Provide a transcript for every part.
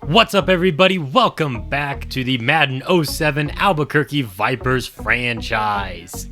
What's up, everybody? Welcome back to the Madden 07 Albuquerque Vipers franchise.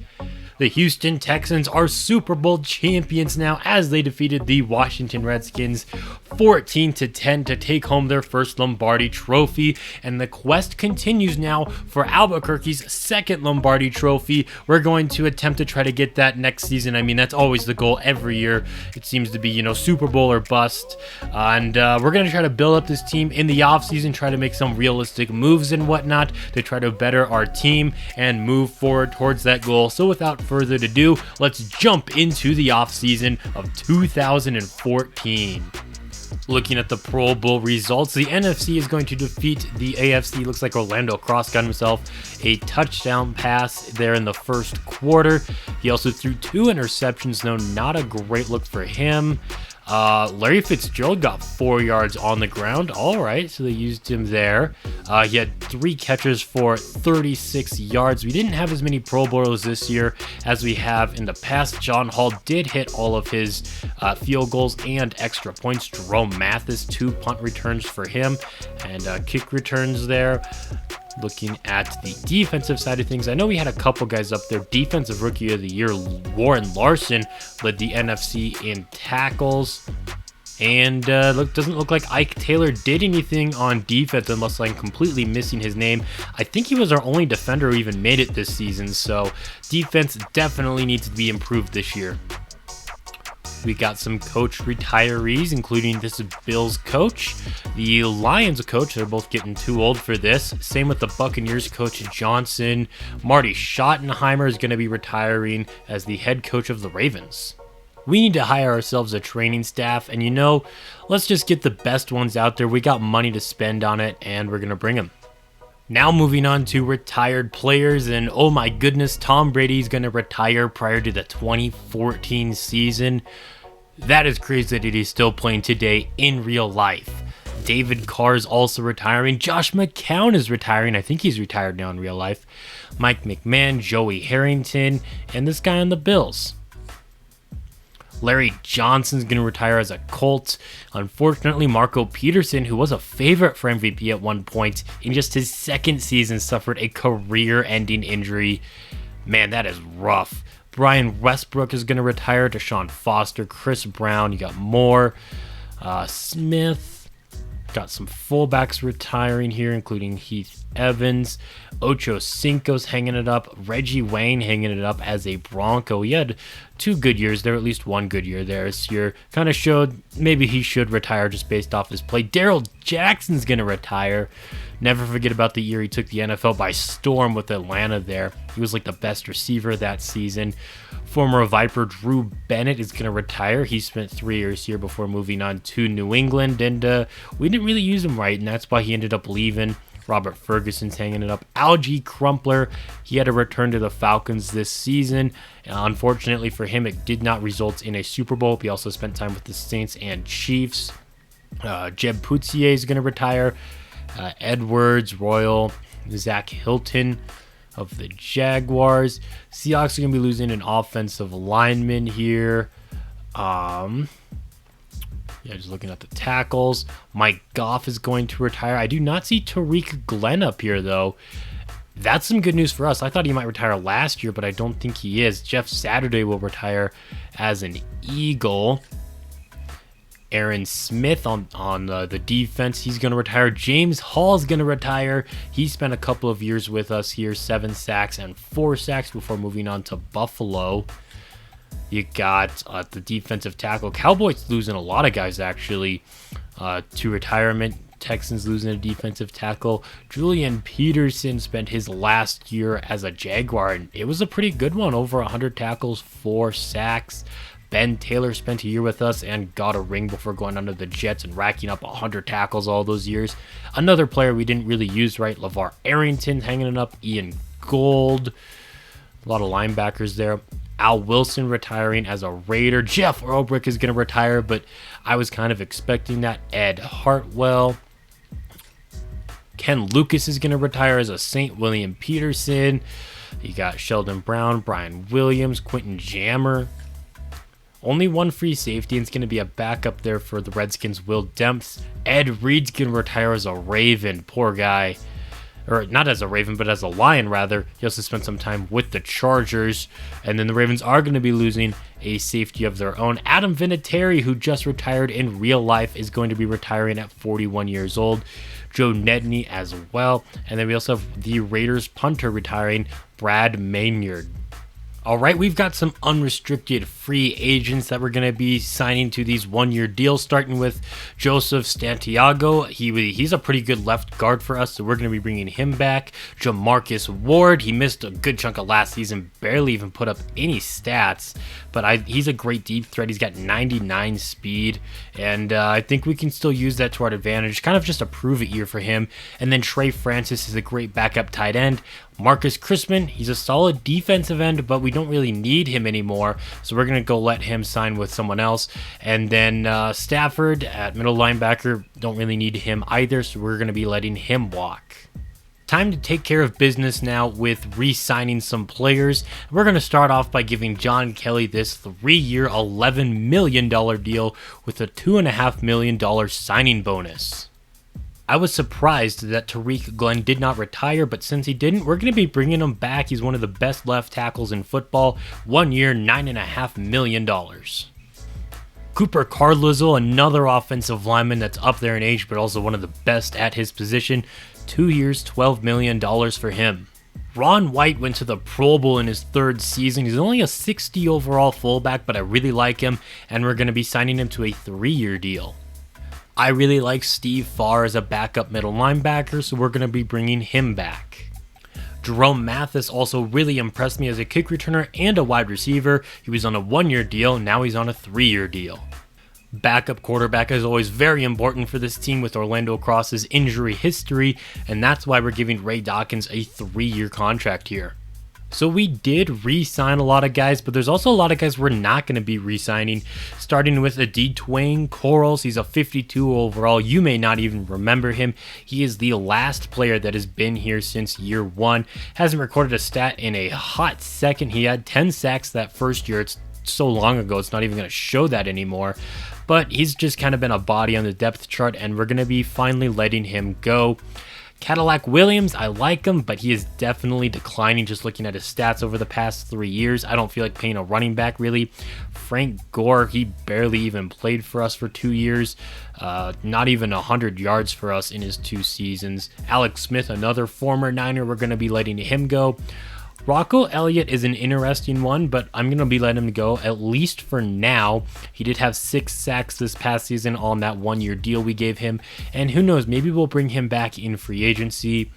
The Houston Texans are Super Bowl champions now as they defeated the Washington Redskins 14-10 to take home their first Lombardi trophy, and the quest continues now for Albuquerque's second Lombardi trophy. We're going to attempt to try to get that next season. I mean, that's always the goal every year. It seems to be, Super Bowl or bust, and we're going to try to build up this team in the offseason, try to make some realistic moves and whatnot to try to better our team and move forward towards that goal. So without further ado, let's jump into the offseason of 2014. Looking at the Pro Bowl results, the NFC is going to defeat the AFC. Looks like Orlando Cross got himself a touchdown pass there in the first quarter. He also threw 2 interceptions, though not a great look for him. Larry Fitzgerald got 4 yards on the ground. All right, so they used him there. He had 3 catches for 36 yards. We didn't have as many Pro Bowlers this year as we have in the past. John Hall did hit all of his field goals and extra points. Jerome Mathis, 2 punt returns for him and kick returns there. Looking at the defensive side of things, I know we had a couple guys up there. Defensive Rookie of the Year, Warren Larson, led the NFC in tackles. And doesn't look like Ike Taylor did anything on defense unless I'm completely missing his name. I think he was our only defender who even made it this season, so defense definitely needs to be improved this year. We got some coach retirees, including this Bills coach, the Lions coach. They're both getting too old for this. Same with the Buccaneers coach Johnson. Marty Schottenheimer is going to be retiring as the head coach of the Ravens. We need to hire ourselves a training staff, and let's just get the best ones out there. We got money to spend on it, and we're going to bring them. Now moving on to retired players, and oh my goodness, Tom Brady's going to retire prior to the 2014 season. That is crazy that he's still playing today in real life. David Carr is also retiring. Josh McCown is retiring. I think he's retired now in real life. Mike McMahon, Joey Harrington, and this guy on the Bills. Larry Johnson's going to retire as a Colt. Unfortunately, Marco Peterson, who was a favorite for MVP at one point, in just his second season suffered a career-ending injury. Man, that is rough. Brian Westbrook is going to retire. Deshaun Foster, Chris Brown, you got more. Smith. Got some fullbacks retiring here, including Heath Evans. Ocho Cinco's hanging it up. Reggie Wayne hanging it up as a Bronco. He had 2 good years there, at least 1 good year there this year. Kind of showed maybe he should retire just based off his play. Darrell Jackson's going to retire. Never forget about the year he took the NFL by storm with Atlanta there. He was like the best receiver that season. Former Viper Drew Bennett is going to retire. He spent 3 years here before moving on to New England, and we didn't really use him right, and that's why he ended up leaving. Robert Ferguson's hanging it up. Algie Crumpler, he had to return to the Falcons this season. Unfortunately for him, it did not result in a Super Bowl. He also spent time with the Saints and Chiefs. Jeb Putsier is going to retire. Edwards, Royal, Zach Hilton of the Jaguars. Seahawks are going to be losing an offensive lineman here. Just looking at the tackles. Mike Goff is going to retire. I do not see Tariq Glenn up here, though. That's some good news for us. I thought he might retire last year, but I don't think he is. Jeff Saturday will retire as an Eagle. Aaron Smith on the defense, he's going to retire. James Hall is going to retire. He spent a couple of years with us here, 7 sacks and 4 sacks before moving on to Buffalo. You got the defensive tackle. Cowboys losing a lot of guys, actually, to retirement. Texans losing a defensive tackle. Julian Peterson spent his last year as a Jaguar, and it was a pretty good one. Over 100 tackles, 4 sacks. Ben Taylor spent a year with us and got a ring before going under the Jets and racking up 100 tackles all those years. Another player we didn't really use right, LeVar Arrington hanging it up. Ian Gold. A lot of linebackers there. Al Wilson retiring as a Raider. Jeff Ulbrich is going to retire, but I was kind of expecting that. Ed Hartwell. Ken Lucas is going to retire as a Saint. William Peterson. You got Sheldon Brown, Brian Williams, Quentin Jammer. Only one free safety, and it's going to be a backup there for the Redskins, Will Demps. Ed Reed's going to retire as a Raven. Poor guy. Or not as a Raven, but as a Lion, rather. He also spent some time with the Chargers. And then the Ravens are going to be losing a safety of their own. Adam Vinatieri, who just retired in real life, is going to be retiring at 41 years old. Joe Nedney as well. And then we also have the Raiders punter retiring, Brad Maynard. All right, we've got some unrestricted free agents that we're going to be signing to these one-year deals, starting with Joseph Santiago. He's a pretty good left guard for us, so we're going to be bringing him back. Jamarcus Ward, he missed a good chunk of last season, barely even put up any stats, but he's a great deep threat. He's got 99 speed, and I think we can still use that to our advantage. Kind of just a prove-it year for him. And then Trey Francis is a great backup tight end. Marcus Crispin, he's a solid defensive end, but we don't really need him anymore, so we're going to go let him sign with someone else. And then Stafford at middle linebacker, don't really need him either, so we're going to be letting him walk. Time to take care of business now with re-signing some players. We're going to start off by giving John Kelly this 3-year, $11 million deal with a $2.5 million signing bonus. I was surprised that Tariq Glenn did not retire, but since he didn't, we're going to be bringing him back. He's one of the best left tackles in football. 1 year, $9.5 million. Cooper Carlizzle, another offensive lineman that's up there in age, but also one of the best at his position. 2 years, $12 million for him. Ron White went to the Pro Bowl in his 3rd season. He's only a 60 overall fullback, but I really like him, and we're going to be signing him to a 3-year deal. I really like Steve Farr as a backup middle linebacker, so we're going to be bringing him back. Jerome Mathis also really impressed me as a kick returner and a wide receiver. He was on a 1-year deal, now he's on a 3-year deal. Backup quarterback is always very important for this team with Orlando Cross's injury history, and that's why we're giving Ray Dawkins a 3-year contract here. So we did re-sign a lot of guys, but there's also a lot of guys we're not going to be re-signing, starting with Dwayne Corrals. He's a 52 overall. You may not even remember him. He is the last player that has been here since year 1. Hasn't recorded a stat in a hot second. He had 10 sacks that first year. It's so long ago, it's not even going to show that anymore. But he's just kind of been a body on the depth chart, and we're going to be finally letting him go. Cadillac Williams, I like him, but he is definitely declining just looking at his stats over the past 3 years. I don't feel like paying a running back, really. Frank Gore, he barely even played for us for 2 years. Not even 100 yards for us in his 2 seasons. Alex Smith, another former Niner, we're going to be letting him go. Rocco Elliott is an interesting one, but I'm going to be letting him go, at least for now. He did have 6 sacks this past season on that 1-year deal we gave him, and who knows, maybe we'll bring him back in free agency.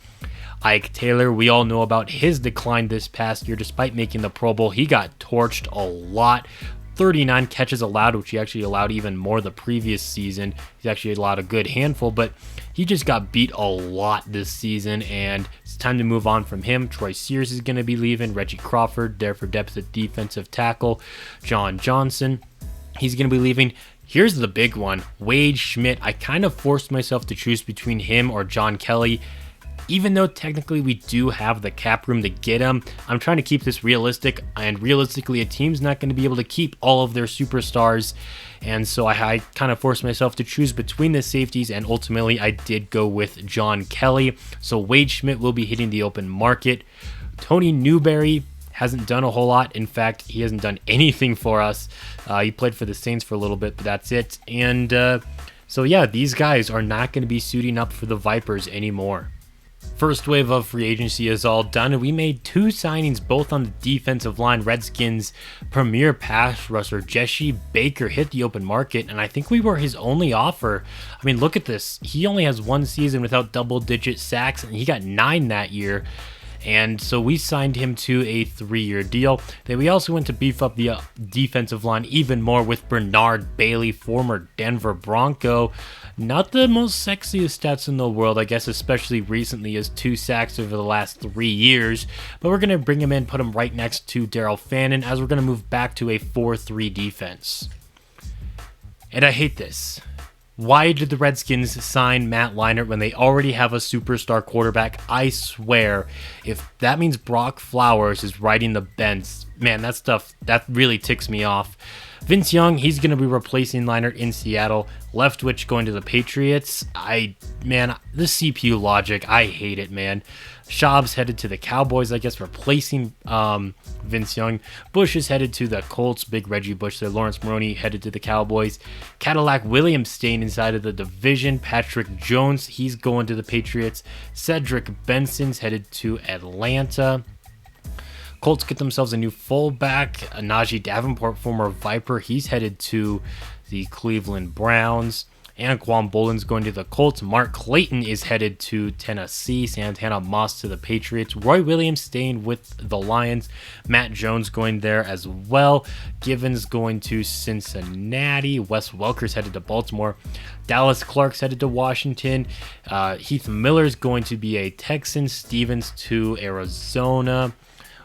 Ike Taylor, we all know about his decline this past year. Despite making the Pro Bowl, he got torched a lot. 39 catches allowed, which he actually allowed even more the previous season. He's actually allowed a good handful, but he just got beat a lot this season, and it's time to move on from him. Troy Sears is going to be leaving. Reggie Crawford, there for depth at defensive tackle. John Johnson, he's going to be leaving. Here's the big one, Wade Schmidt. I kind of forced myself to choose between him or John Kelly. Even though technically we do have the cap room to get him, I'm trying to keep this realistic, and realistically a team's not going to be able to keep all of their superstars, and so I kind of forced myself to choose between the safeties, and ultimately I did go with John Kelly. So Wade Schmidt will be hitting the open market. Tony Newberry hasn't done a whole lot. In fact, he hasn't done anything for us. He played for the Saints for a little bit, but that's it. And so yeah, these guys are not going to be suiting up for the Vipers anymore. First wave of free agency is all done, and we made 2 signings both on the defensive line. Redskins premier pass rusher Jesse Baker hit the open market, and I think we were his only offer. I mean, look at this. He only has 1 season without double-digit sacks, and he got 9 that year. And so we signed him to a 3-year deal. Then we also went to beef up the defensive line even more with Bernard Bailey, former Denver Bronco. Not the most sexiest stats in the world, I guess, especially recently, as 2 sacks over the last 3 years. But we're going to bring him in, put him right next to Daryl Fannin, as we're going to move back to a 4-3 defense. And I hate this. Why did the Redskins sign Matt Leinart when they already have a superstar quarterback? I swear, if that means Brock Flowers is riding the bench, man, that stuff, that really ticks me off. Vince Young, he's going to be replacing Leinart in Seattle. Leftwich going to the Patriots. Man, the CPU logic, I hate it, man. Schaub's headed to the Cowboys, I guess, replacing Vince Young. Bush is headed to the Colts. Big Reggie Bush there. Lawrence Maroney headed to the Cowboys. Cadillac Williams staying inside of the division. Patrick Jones, he's going to the Patriots. Cedric Benson's headed to Atlanta. Colts get themselves a new fullback. Najee Davenport, former Viper, he's headed to the Cleveland Browns. Anquan Bolin's going to the Colts. Mark Clayton is headed to Tennessee. Santana Moss to the Patriots. Roy Williams staying with the Lions. Matt Jones going there as well. Givens going to Cincinnati. Wes Welker's headed to Baltimore. Dallas Clark's headed to Washington. Heath Miller's going to be a Texan. Stevens to Arizona.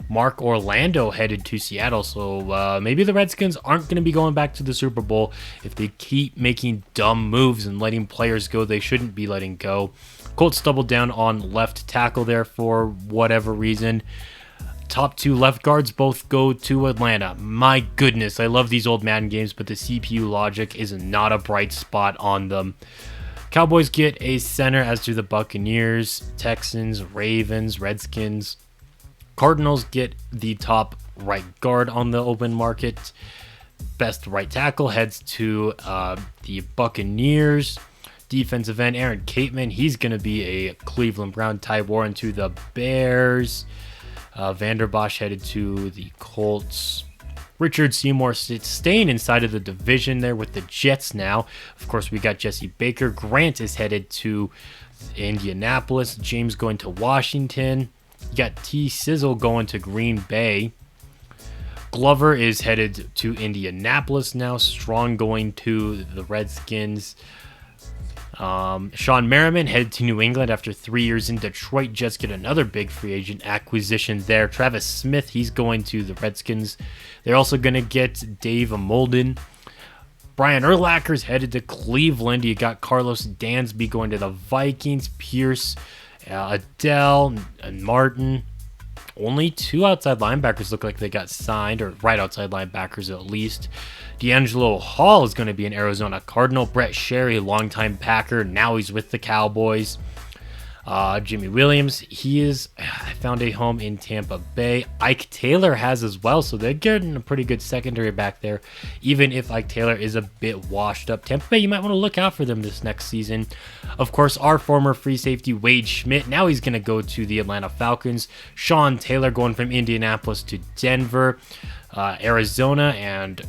Mark Orlando headed to Seattle, so maybe the Redskins aren't going to be going back to the Super Bowl if they keep making dumb moves and letting players go they shouldn't be letting go. Colts doubled down on left tackle there for whatever reason. Top two left guards both go to Atlanta. My goodness, I love these old Madden games, but the CPU logic is not a bright spot on them. Cowboys get a center, as do the Buccaneers, Texans, Ravens, Redskins. Cardinals get the top right guard on the open market. Best right tackle heads to the Buccaneers. Defensive end Aaron Cateman, he's going to be a Cleveland Brown. Ty Warren to the Bears. Vanderbosch headed to the Colts. Richard Seymour staying inside of the division there with the Jets now. Of course, we got Jesse Baker. Grant is headed to Indianapolis. James going to Washington. You got T. Sizzle going to Green Bay. Glover is headed to Indianapolis now. Strong going to the Redskins. Sean Merriman headed to New England after 3 years in Detroit. Jets get another big free agent acquisition there. Travis Smith, he's going to the Redskins. They're also going to get Dave Molden. Brian Urlacher's headed to Cleveland. You got Carlos Dansby going to the Vikings. Pierce, Adele, and Martin. Only two outside linebackers look like they got signed, or right outside linebackers at least. D'Angelo Hall is going to be an Arizona Cardinal. Brett Sherry, longtime Packer. Now he's with the Cowboys. Jimmy Williams, he found a home in Tampa Bay. Ike Taylor has as well, so they're getting a pretty good secondary back there, even if Ike Taylor is a bit washed up. Tampa Bay, you might want to look out for them this next season. Of course, our former free safety Wade Schmidt, now he's going to go to the Atlanta Falcons. Sean Taylor going from Indianapolis to Denver. Arizona and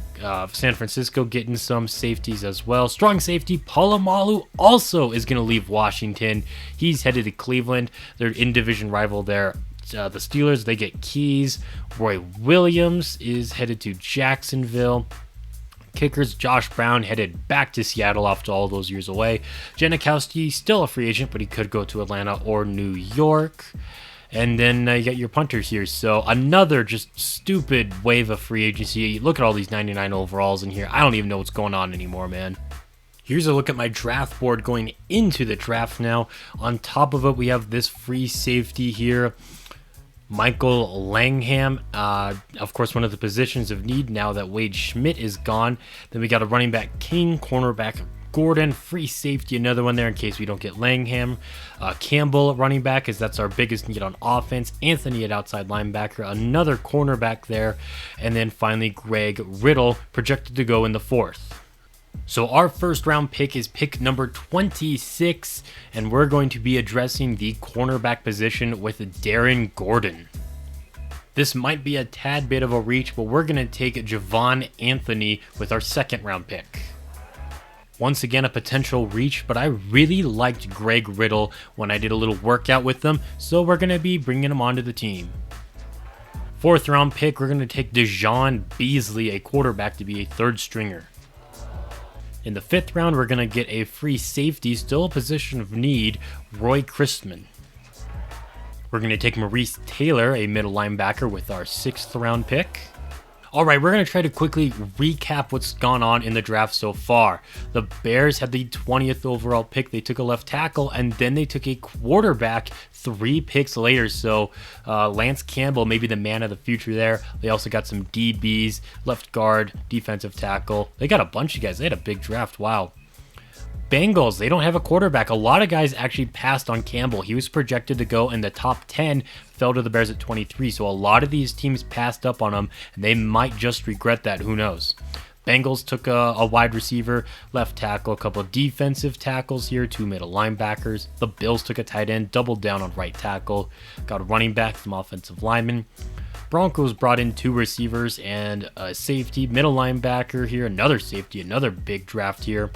San Francisco getting some safeties as well. Strong safety Polamalu also is going to leave Washington. He's headed to Cleveland. Their in-division rival there, the Steelers, they get Keys. Roy Williams is headed to Jacksonville. Kickers Josh Brown headed back to Seattle after all those years away. Janikowski still a free agent, but he could go to Atlanta or New York. And then you got your punters here. So another just stupid wave of free agency. Look at all these 99 overalls in here. I don't even know what's going on anymore, man. Here's a look at my draft board going into the draft now. On top of it, we have this free safety here. Michael Langham, of course, one of the positions of need now that Wade Schmidt is gone. Then we got a running back King, cornerback Gordon, free safety, another one there in case we don't get Langham. Campbell running back, as that's our biggest need on offense. Anthony at outside linebacker, another cornerback there. And then finally Greg Riddle, projected to go in the 4th. So our first round pick is pick number 26, and we're going to be addressing the cornerback position with Darren Gordon. This might be a tad bit of a reach, but we're going to take Javon Anthony with our second round pick. Once again, a potential reach, but I really liked Greg Riddle when I did a little workout with them, so we're going to be bringing him onto the team. 4th round pick, we're going to take Dejon Beasley, a quarterback, to be a 3rd stringer. In the 5th round, we're going to get a free safety, still a position of need, Roy Christman. We're going to take Maurice Taylor, a middle linebacker, with our 6th round pick. All right, we're going to try to quickly recap what's gone on in the draft so far. The Bears had the 20th overall pick. They took a left tackle, and then they took a quarterback 3 picks later. So Lance Campbell, maybe the man of the future there. They also got some DBs, left guard, defensive tackle. They got a bunch of guys. They had a big draft. Wow. Bengals, they don't have a quarterback. A lot of guys actually passed on Campbell. He was projected to go in the top 10, fell to the Bears at 23. So a lot of these teams passed up on him, and they might just regret that. Who knows? Bengals took a wide receiver, left tackle, a couple of defensive tackles here, 2 middle linebackers. The Bills took a tight end, doubled down on right tackle, got a running back, some offensive linemen. Broncos brought in 2 receivers and a safety, middle linebacker here, another safety, another big draft here.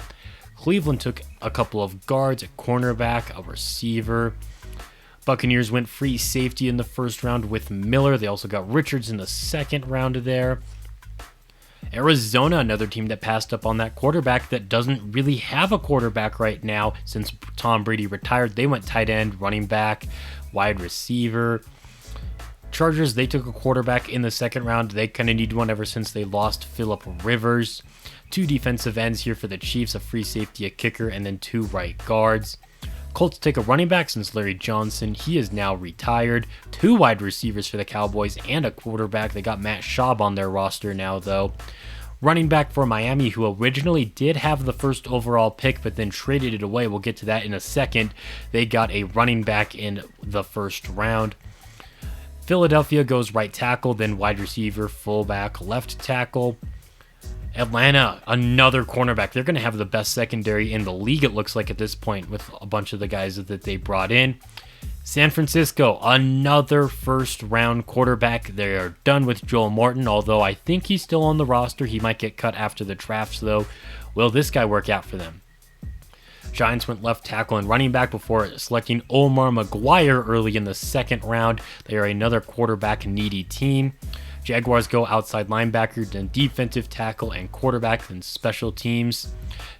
Cleveland took a couple of guards, a cornerback, a receiver. Buccaneers went free safety in the first round with Miller. They also got Richards in the second round there. Arizona, another team that passed up on that quarterback that doesn't really have a quarterback right now since Tom Brady retired. They went tight end, running back, wide receiver. Chargers, they took a quarterback in the second round. They kind of need one ever since they lost Phillip Rivers. 2 defensive ends here for the Chiefs, a free safety, a kicker, and then 2 right guards. Colts take a running back since Larry Johnson. He is now retired. 2 wide receivers for the Cowboys and a quarterback. They got Matt Schaub on their roster now, though. Running back for Miami, who originally did have the first overall pick, but then traded it away. We'll get to that in a second. They got a running back in the first round. Philadelphia goes right tackle, then wide receiver, fullback, left tackle. Atlanta, another cornerback. They're going to have the best secondary in the league, it looks like, at this point, with a bunch of the guys that they brought in. San Francisco, another first-round quarterback. They are done with Joel Morton, although I think he's still on the roster. He might get cut after the drafts, though. Will this guy work out for them? Giants went left tackle and running back before selecting Omar McGuire early in the second round. They are another quarterback-needy team. Jaguars go outside linebacker, then defensive tackle and quarterback, then special teams.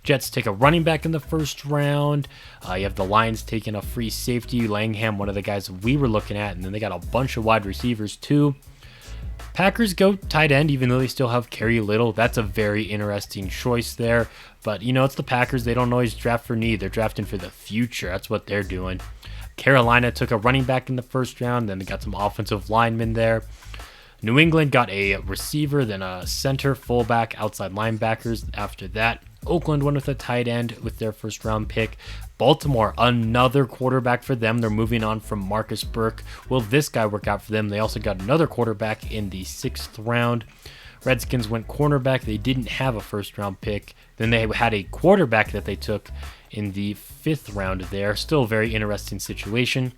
Jets take a running back in the first round. You have the Lions taking a free safety, Langham, one of the guys we were looking at, and then they got a bunch of wide receivers too. Packers go tight end, even though they still have Kerry Little. That's a very interesting choice there. But, it's the Packers. They don't always draft for need. They're drafting for the future. That's what they're doing. Carolina took a running back in the first round. Then they got some offensive linemen there. New England got a receiver, then a center, fullback, outside linebackers after that. Oakland went with a tight end with their first round pick. Baltimore, another quarterback for them. They're moving on from Marcus Burke. Will this guy work out for them? They also got another quarterback in the 6th round. Redskins went cornerback. They didn't have a first round pick. Then they had a quarterback that they took in the 5th round there. Still a very interesting situation.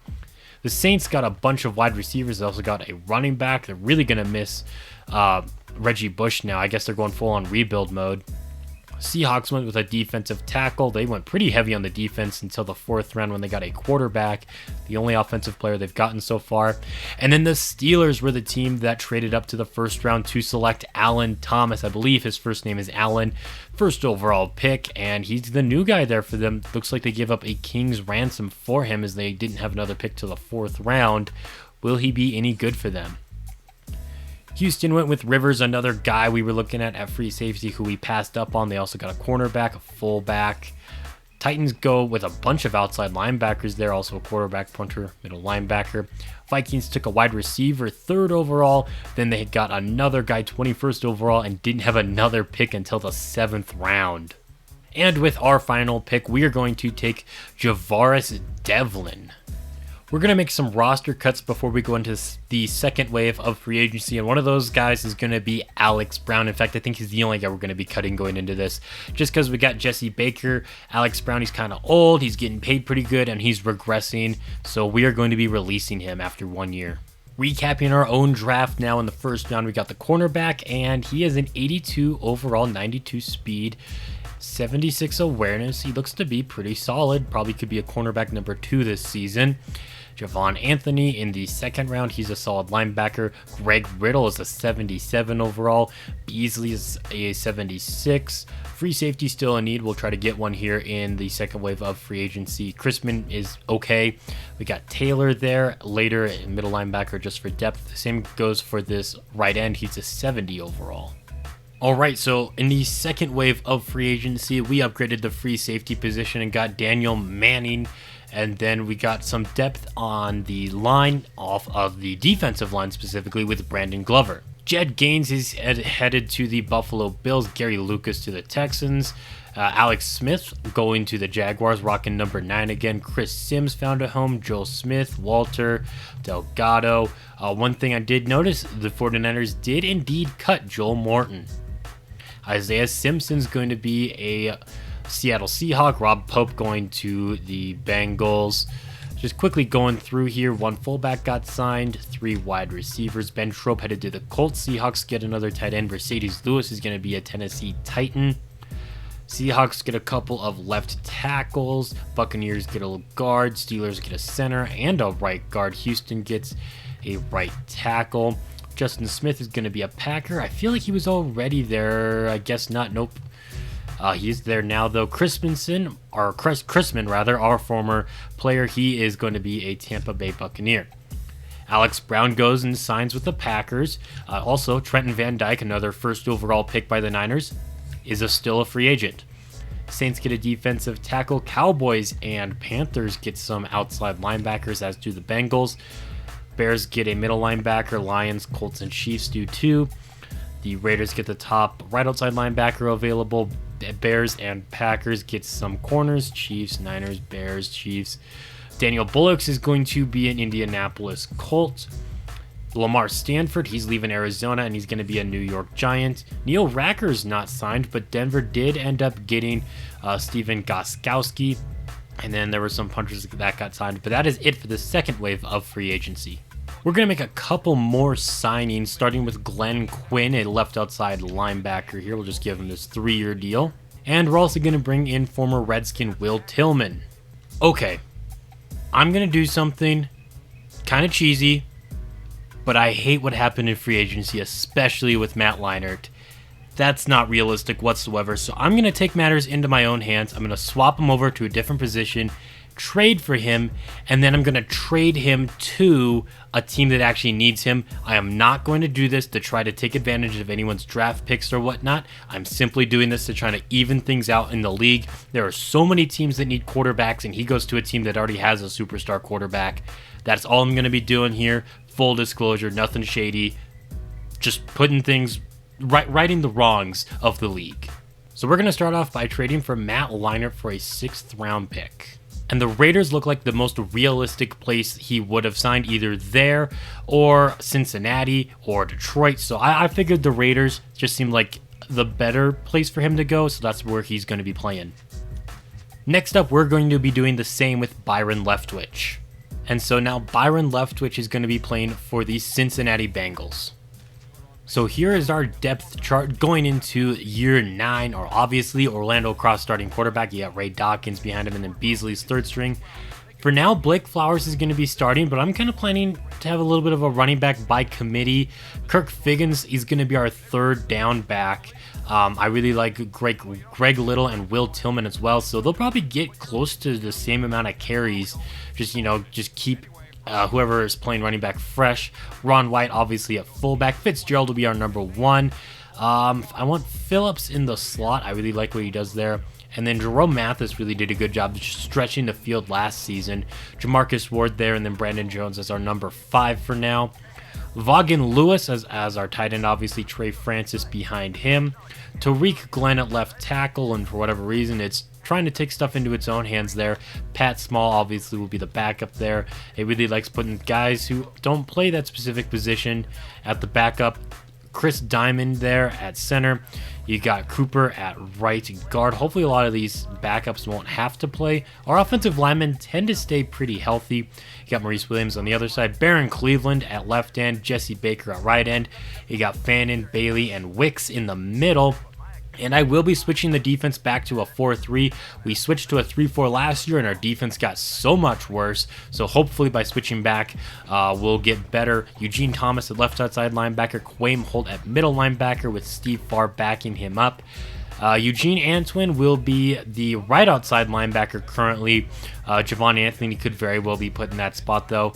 The Saints got a bunch of wide receivers. They also got a running back. They're really going to miss Reggie Bush now. I guess they're going full on rebuild mode. Seahawks went with a defensive tackle. They went pretty heavy on the defense until the 4th round when they got a quarterback, the only offensive player they've gotten so far. And then the Steelers were the team that traded up to the 1st round to select Alan Thomas. I believe his first name is Alan. First overall pick, and he's the new guy there for them. Looks like they give up a king's ransom for him as they didn't have another pick till the 4th round. Will he be any good for them? Houston went with Rivers, another guy we were looking at free safety who we passed up on. They also got a cornerback, a fullback. Titans go with a bunch of outside linebackers there, also a quarterback, punter, middle linebacker. Vikings took a wide receiver, 3rd overall. Then they got another guy, 21st overall, and didn't have another pick until the 7th round. And with our final pick, we are going to take Javaris Devlin. We're going to make some roster cuts before we go into the second wave of free agency, and one of those guys is going to be Alex Brown. In fact, I think he's the only guy we're going to be cutting going into this, just because we got Jesse Baker. Alex Brown, he's kind of old, he's getting paid pretty good, and he's regressing, so we are going to be releasing him after 1 year. Recapping our own draft now in the first round, we got the cornerback, and he is an 82 overall, 92 speed, 76 awareness. He looks to be pretty solid, probably could be a cornerback number 2 this season. Javon Anthony in the 2nd round, he's a solid linebacker. Greg Riddle is a 77 overall. Beasley is a 76. Free safety still in need. We'll try to get one here in the second wave of free agency. Chrisman is okay. We got Taylor there. Later, middle linebacker just for depth. The same goes for this right end. He's a 70 overall. Alright, so in the second wave of free agency, we upgraded the free safety position and got Daniel Manning. And then we got some depth on the line, off of the defensive line specifically, with Brandon Glover. Jed Gaines is headed to the Buffalo Bills. Gary Lucas to the Texans. Alex Smith going to the Jaguars, rocking number 9 again. Chris Sims found a home. Joel Smith, Walter, Delgado. One thing I did notice, the 49ers did indeed cut Joel Morton. Isaiah Simpson's going to be a Seattle Seahawk. Rob Pope going to the Bengals. Just quickly going through here, 1 fullback got signed, 3 wide receivers. Ben Schroep headed to the Colts. Seahawks get another tight end. Mercedes Lewis is going to be a Tennessee Titan. Seahawks get a couple of left tackles. Buccaneers get a guard. Steelers get a center and a right guard. Houston gets a right tackle. Justin Smith is going to be a Packer. I feel like he was already there. I guess not. Nope. He's there now, though. Christman, our former player, he is going to be a Tampa Bay Buccaneer. Alex Brown goes and signs with the Packers. Also, Trenton Van Dyke, another first overall pick by the Niners, is still a free agent. Saints get a defensive tackle. Cowboys and Panthers get some outside linebackers, as do the Bengals. Bears get a middle linebacker. Lions, Colts, and Chiefs do too. The Raiders get the top right outside linebacker available. Bears and Packers get some corners. Chiefs, Niners, Bears, Chiefs. Daniel Bullocks is going to be an Indianapolis Colt. Lamar Stanford, he's leaving Arizona and he's going to be a New York Giant. Neil Racker's not signed, but Denver did end up getting Steven Gostkowski. And then there were some punchers that got signed. But that is it for the second wave of free agency. We're going to make a couple more signings, starting with Glenn Quinn, a left outside linebacker here. We'll just give him this 3-year deal. And we're also going to bring in former Redskin Will Tillman. Okay, I'm going to do something kind of cheesy, but I hate what happened in free agency, especially with Matt Leinart. That's not realistic whatsoever, so I'm going to take matters into my own hands. I'm going to swap him over to a different position, trade for him, and then I'm going to trade him to a team that actually needs him. I am not going to do this to try to take advantage of anyone's draft picks or whatnot. I'm simply doing this to try to even things out in the league. There are so many teams that need quarterbacks, and he goes to a team that already has a superstar quarterback. That's all I'm going to be doing here. Full disclosure, nothing shady. Just putting things, righting the wrongs of the league. So we're going to start off by trading for Matt Leinart for a 6th round pick. And the Raiders look like the most realistic place he would have signed, either there or Cincinnati or Detroit. So I figured the Raiders just seemed like the better place for him to go, so that's where he's going to be playing. Next up, we're going to be doing the same with Byron Leftwich. And so now Byron Leftwich is going to be playing for the Cincinnati Bengals. So here is our depth chart going into year 9, or obviously Orlando Cross starting quarterback. You got Ray Dawkins behind him and then Beasley's 3rd string. For now, Blake Flowers is going to be starting, but I'm kind of planning to have a little bit of a running back by committee. Kirk Figgins is going to be our 3rd down back. I really like Greg Little and Will Tillman as well, so they'll probably get close to the same amount of carries. Just keep whoever is playing running back fresh. Ron White obviously at fullback. Fitzgerald will be our number 1. I want Phillips in the slot. I really like what he does there. And then Jerome Mathis really did a good job just stretching the field last season. Jamarcus Ward there, and then Brandon Jones as our number 5 for now. Vaughan Lewis as our tight end, obviously Trey Francis behind him. Tariq Glenn at left tackle, and for whatever reason, it's trying to take stuff into its own hands there. Pat Small obviously will be the backup there. It really likes putting guys who don't play that specific position at the backup. Chris Diamond there at center. You got Cooper at right guard. Hopefully a lot of these backups won't have to play. Our offensive linemen tend to stay pretty healthy. You got Maurice Williams on the other side. Baron Cleveland at left end. Jesse Baker at right end. You got Fannin, Bailey, and Wicks in the middle. And I will be switching the defense back to a 4-3. We switched to a 3-4 last year, and our defense got so much worse. So hopefully by switching back, we'll get better. Eugene Thomas at left outside linebacker. Quayme Holt at middle linebacker with Steve Farr backing him up. Eugene Antwin will be the right outside linebacker currently. Javon Anthony could very well be put in that spot though.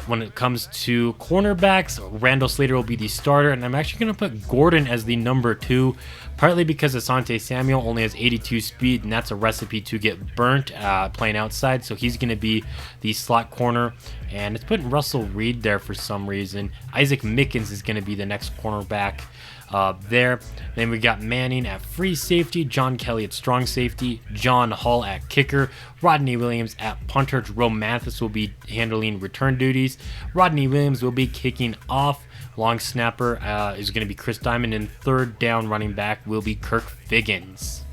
When it comes to cornerbacks, Randall Slater will be the starter, and I'm actually going to put Gordon as the number 2, partly because Asante Samuel only has 82 speed, and that's a recipe to get burnt playing outside, so he's going to be the slot corner, and it's putting Russell Reed there for some reason. Isaac Mickens is going to be the next cornerback there. Then we got Manning at free safety, John Kelly at strong safety, John Hall at kicker, Rodney Williams at punter. Jerome Mathis will be handling return duties. Rodney Williams will be kicking off. Long snapper is going to be Chris Diamond, and third down running back will be Kirk Figgins.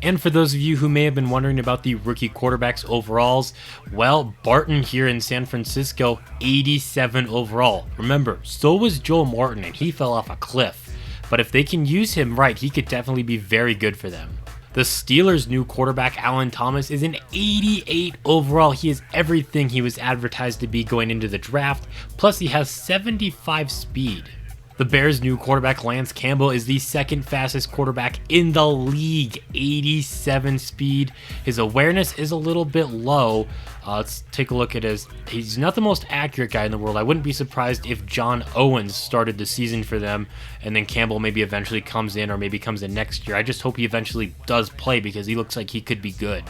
And for those of you who may have been wondering about the rookie quarterbacks overalls, well, Barton here in San Francisco, 87 overall. Remember, so was Joe Morton, and he fell off a cliff. But if they can use him right, he could definitely be very good for them. The Steelers' new quarterback, Alan Thomas, is an 88 overall. He is everything he was advertised to be going into the draft, plus he has 75 speed. The Bears' new quarterback, Lance Campbell, is the second fastest quarterback in the league, 87 speed. His awareness is a little bit low. Let's take a look at he's not the most accurate guy in the world. I wouldn't be surprised if John Owens started the season for them, and then Campbell maybe eventually comes in, or maybe comes in next year. I just hope he eventually does play, because he looks like he could be good.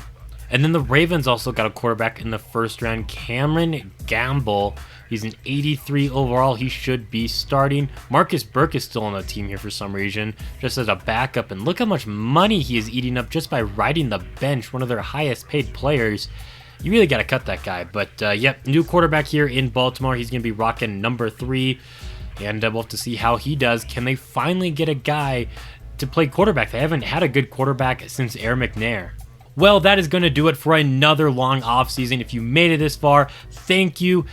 And then the Ravens also got a quarterback in the first round, Cameron Gamble. He's an 83 overall. He should be starting. Marcus Burke is still on the team here for some reason, just as a backup. And look how much money he is eating up just by riding the bench, one of their highest paid players. You really got to cut that guy. But yep, new quarterback here in Baltimore. He's going to be rocking number 3. And we'll have to see how he does. Can they finally get a guy to play quarterback? They haven't had a good quarterback since Air McNair. Well, that is going to do it for another long offseason. If you made it this far, thank you.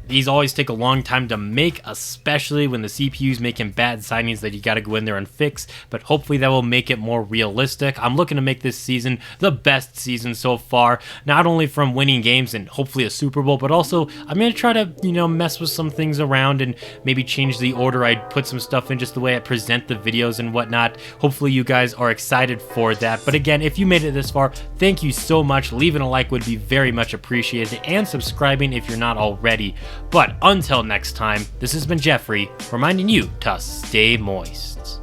These always take a long time to make, especially when the CPU's making bad signings that you got to go in there and fix, but hopefully that will make it more realistic. I'm looking to make this season the best season so far, not only from winning games and hopefully a Super Bowl, but also I'm going to try to, mess with some things around and maybe change the order I put some stuff in, just the way I present the videos and whatnot. Hopefully you guys are excited for that. But again, if you made it this far, thank you so much. Leaving a like would be very much appreciated, and subscribing if you're not already. But until next time, this has been Jeffrey, reminding you to stay moist.